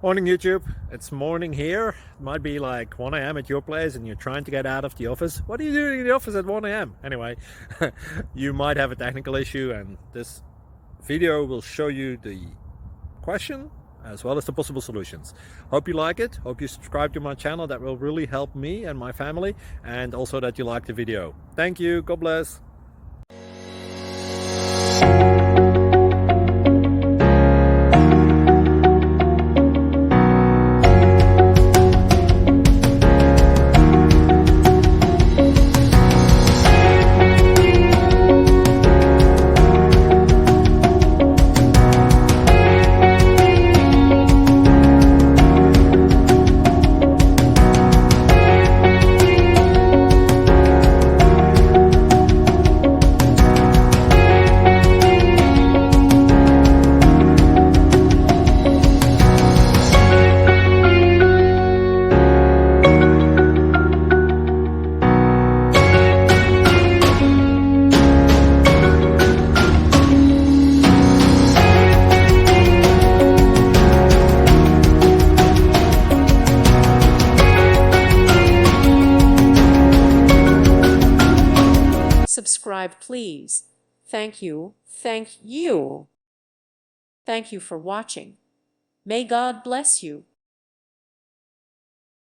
Morning YouTube, it's morning here. It might be like 1 a.m. at your place and you're trying to get out of the office. What are you doing in the office at 1 a.m? Anyway, you might have a technical issue and this video will show you the question as well as the possible solutions. Hope you like it, hope you subscribe to my channel. That will really help me and my family, and also that you like the video. Thank you, God bless. Subscribe, please. Thank you. Thank you. Thank you for watching. May God bless you.